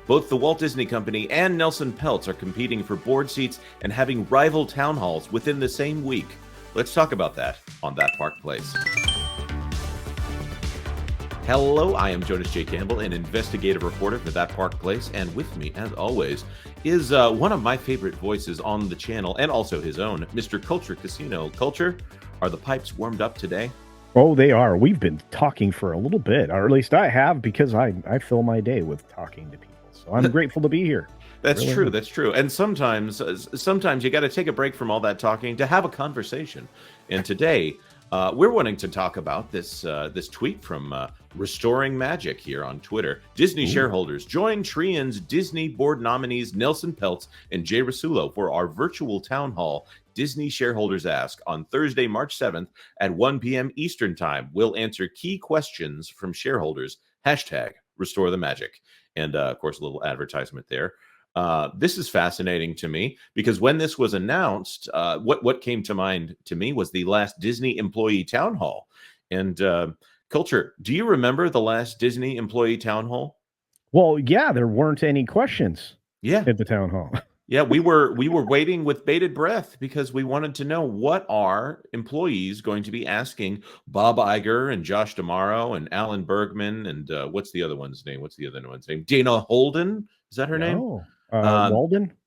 Both the Walt Disney Company and Nelson Peltz are competing for board seats and having rival town halls within the same week. Let's talk about that on That Park Place. Hello, I am Jonas J. Campbell, an investigative reporter for That Park Place, and with me, as always, is one of my favorite voices on the channel, and also his own, Mr. Culture Casino. Culture, are the pipes warmed up today? Oh, they are. We've been talking for a little bit, or at least I have, because I fill my day with talking to people. So I'm grateful to be here. That's really true. That's true. And sometimes you got to take a break from all that talking to have a conversation. And today, we're wanting to talk about this tweet from Restoring Magic here on Twitter. Disney shareholders join Trian's Disney board nominees Nelson Peltz and Jay Rasulo for our virtual town hall. Disney shareholders ask on Thursday, March 7th at 1 p.m. Eastern Time. We'll answer key questions from shareholders. Hashtag Restore the Magic. And of course, a little advertisement there. This is fascinating to me because when this was announced, what came to mind to me was the last Disney employee town hall. And Culture, do you remember the last Disney employee town hall? Well, yeah, there weren't any questions. Yeah, at the town hall. Yeah, we were waiting with bated breath because we wanted to know what are employees going to be asking Bob Iger and Josh D'Amaro and Alan Bergman and what's the other one's name? Dana Holden, is that her name?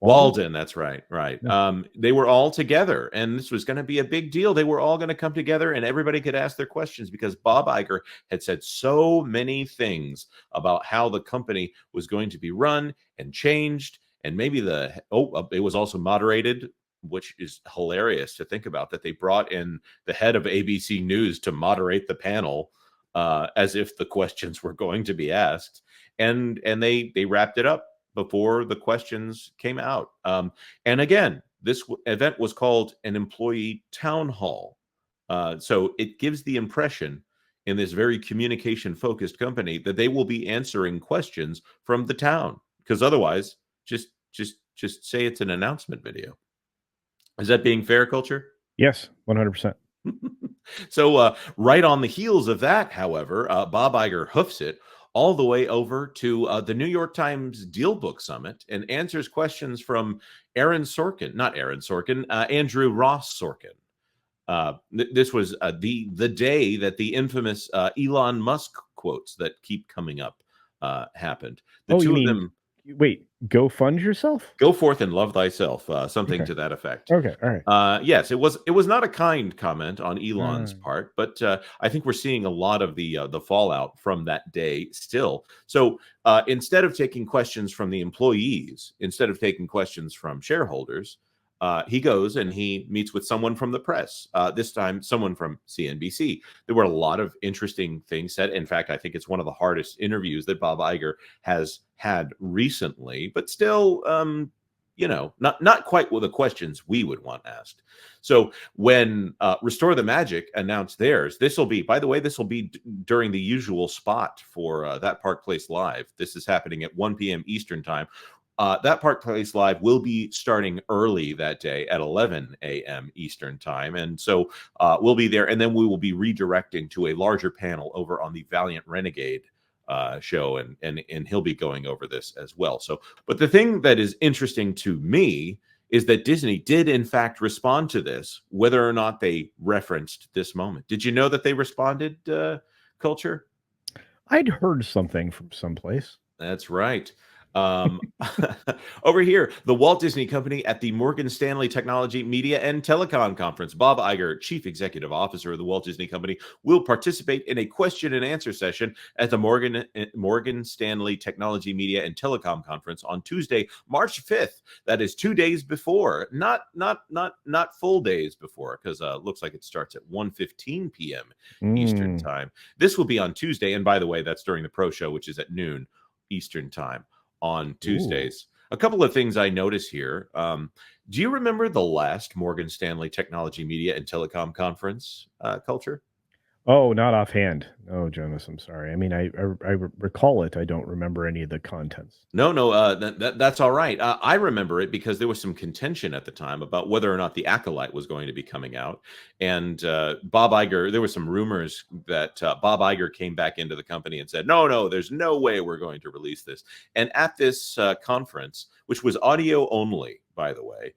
Walden, that's right. Yeah. They were all together, and this was going to be a big deal. They were all going to come together, and everybody could ask their questions because Bob Iger had said so many things about how the company was going to be run and changed. And maybe it was also moderated, which is hilarious to think about, that they brought in the head of ABC News to moderate the panel as if the questions were going to be asked. And they wrapped it up before the questions came out. And again, this event was called an employee town hall. So it gives the impression in this very communication-focused company that they will be answering questions from the town, because otherwise, just say it's an announcement video. Is that being fair, Culture? Yes, 100%. So right on the heels of that, however, Bob Iger hoofs it all the way over to the New York Times Dealbook Summit and answers questions from Andrew Ross Sorkin. This was the day that the infamous Elon Musk quotes that keep coming up happened. The two of them. Wait, go fund yourself? Go forth and love thyself. Something to that effect. Okay, all right. Yes, it was not a kind comment on Elon's part, but I think we're seeing a lot of the fallout from that day still. So instead of taking questions from the employees, instead of taking questions from shareholders, he goes and he meets with someone from the press, this time someone from CNBC. There were a lot of interesting things said. In fact, I think it's one of the hardest interviews that Bob Iger has had recently, but still, not quite with the questions we would want asked. So when Restore the Magic announced theirs, this will be during the usual spot for That Park Place Live. This is happening at 1 p.m. Eastern Time. That Park Place Live will be starting early that day at 11 a.m. Eastern Time. And so we'll be there, and then we will be redirecting to a larger panel over on the Valiant Renegade show, and he'll be going over this as well. So, but the thing that is interesting to me is that Disney did, in fact, respond to this, whether or not they referenced this moment. Did you know that they responded, Culture? I'd heard something from someplace. That's right. Over here, the Walt Disney Company at the Morgan Stanley Technology, Media, and Telecom Conference. Bob Iger, Chief Executive Officer of the Walt Disney Company, will participate in a question and answer session at the Morgan Stanley Technology, Media, and Telecom Conference on Tuesday, March 5th. That is 2 days before, not full days before, because looks like it starts at 1:15 p.m. Eastern Time. This will be on Tuesday, and by the way, that's during the Pro Show, which is at noon Eastern Time on Tuesdays. A couple of things I notice here. Do you remember the last Morgan Stanley Technology, Media, and Telecom Conference, Culture? Oh, not offhand. No, Jonas, I'm sorry. I mean, I recall it. I don't remember any of the contents. No, that's all right. I remember it because there was some contention at the time about whether or not the Acolyte was going to be coming out, and Bob Iger. There was some rumors that Bob Iger came back into the company and said, "No, there's no way we're going to release this." And at this conference, which was audio only, by the way,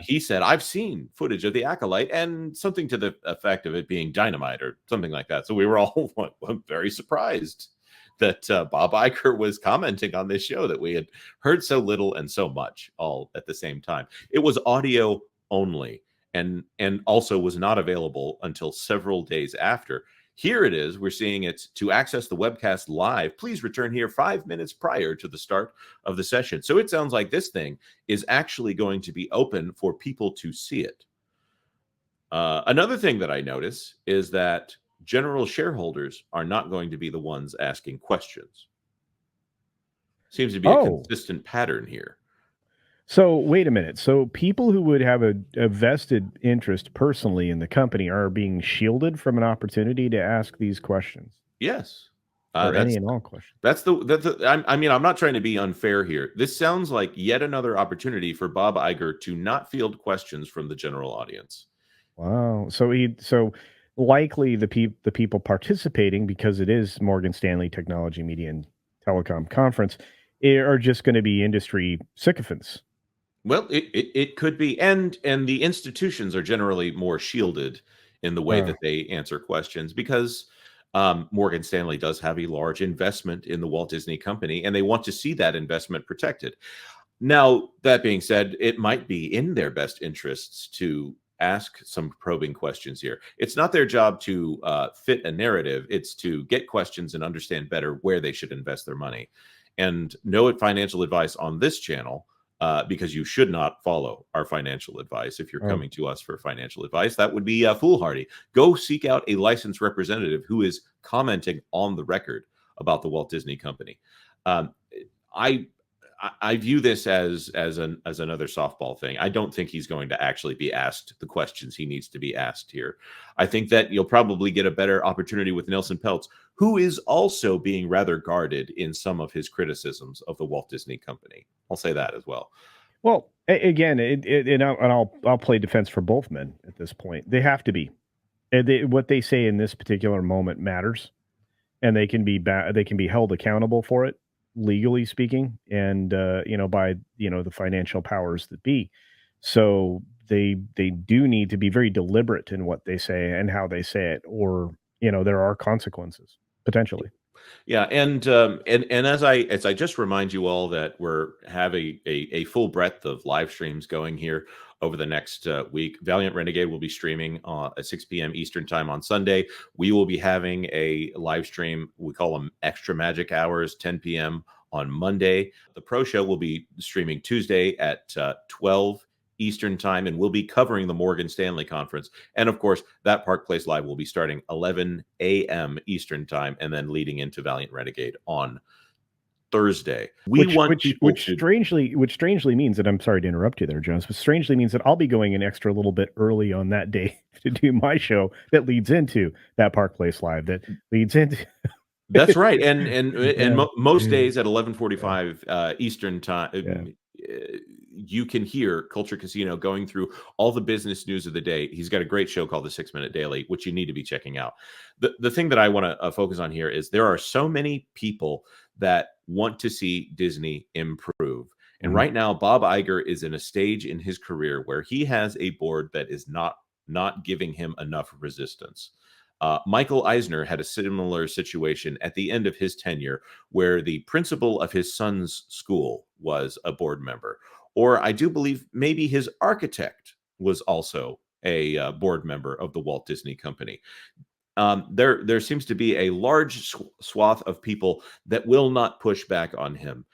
he said, "I've seen footage of the Acolyte and something to the effect of it being dynamite or something like that." So we were all very surprised that Bob Iger was commenting on this show that we had heard so little and so much all at the same time. It was audio only and also was not available until several days after. Here it is. We're seeing it. To access the webcast live, please return here 5 minutes prior to the start of the session. So it sounds like this thing is actually going to be open for people to see it. Another thing that I notice is that general shareholders are not going to be the ones asking questions. Seems to be a consistent pattern here. So wait a minute. So people who would have a vested interest personally in the company are being shielded from an opportunity to ask these questions. Yes. Or any and all questions. I mean, I'm not trying to be unfair here. This sounds like yet another opportunity for Bob Iger to not field questions from the general audience. Wow. So likely the people participating, because it is Morgan Stanley Technology Media and Telecom Conference, are just going to be industry sycophants. Well, it could be, and the institutions are generally more shielded in the way that they answer questions because Morgan Stanley does have a large investment in the Walt Disney Company, and they want to see that investment protected. Now, that being said, it might be in their best interests to ask some probing questions here. It's not their job to fit a narrative. It's to get questions and understand better where they should invest their money. And no financial advice on this channel, because you should not follow our financial advice. If you're coming to us for financial advice, that would be foolhardy. Go seek out a licensed representative who is commenting on the record about the Walt Disney Company. I view this as another softball thing. I don't think he's going to actually be asked the questions he needs to be asked here. I think that you'll probably get a better opportunity with Nelson Peltz, who is also being rather guarded in some of his criticisms of the Walt Disney Company. I'll say that as well. Well, again, I'll play defense for both men at this point. They have to be. What they say in this particular moment matters, and they can be held accountable for it, legally speaking, and by the financial powers that be. So they do need to be very deliberate in what they say and how they say it, or there are consequences potentially. Yeah, and as I just remind you all that we're having a full breadth of live streams going here over the next week. Valiant Renegade will be streaming at 6 p.m. Eastern time on Sunday. We will be having a live stream. We call them Extra Magic Hours, 10 p.m. on Monday. The Pro Show will be streaming Tuesday at 12 Eastern time, and we'll be covering the Morgan Stanley conference. And of course, that Park Place Live will be starting 11 a.m. Eastern time, and then leading into Valiant Renegade on Thursday. Which strangely means that, I'm sorry to interrupt you there, Jones, but strangely means that I'll be going an extra little bit early on that day to do my show that leads into that Park Place Live, that leads into. That's right, and most days at 11:45 Eastern time. You can hear Culture Casino going through all the business news of the day. He's got a great show called the 6 Minute Daily, which you need to be checking out. The thing that I want to focus on here is there are so many people that want to see Disney improve. And right now, Bob Iger is in a stage in his career where he has a board that is not giving him enough resistance. Michael Eisner had a similar situation at the end of his tenure where the principal of his son's school was a board member. Or I do believe maybe his architect was also a board member of the Walt Disney Company. There seems to be a large swath of people that will not push back on him.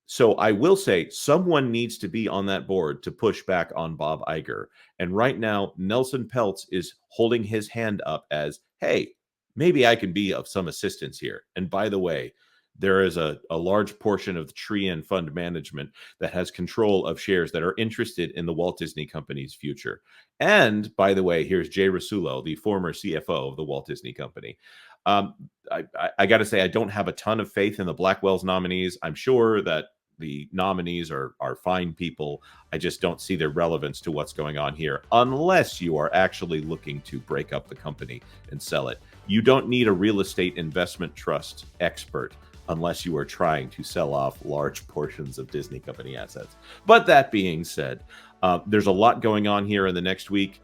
So I will say someone needs to be on that board to push back on Bob Iger. And right now, Nelson Peltz is holding his hand up as, hey, maybe I can be of some assistance here. And by the way, there is a large portion of the Trian fund management that has control of shares that are interested in the Walt Disney Company's future. And by the way, here's Jay Rasulo, the former CFO of the Walt Disney Company. I got to say, I don't have a ton of faith in the Blackwell's nominees. I'm sure that the nominees are fine people. I just don't see their relevance to what's going on here, unless you are actually looking to break up the company and sell it. You don't need a real estate investment trust expert unless you are trying to sell off large portions of Disney Company assets. But that being said, there's a lot going on here in the next week.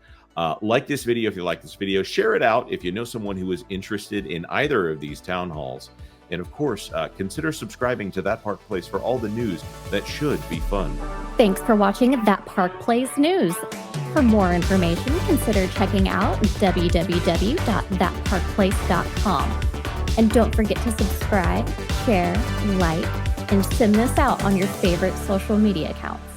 Like this video if you like this video. Share it out if you know someone who is interested in either of these town halls. And of course, consider subscribing to That Park Place for all the news that should be fun. Thanks for watching That Park Place News. For more information, consider checking out www.thatparkplace.com. And don't forget to subscribe, share, like, and send this out on your favorite social media accounts.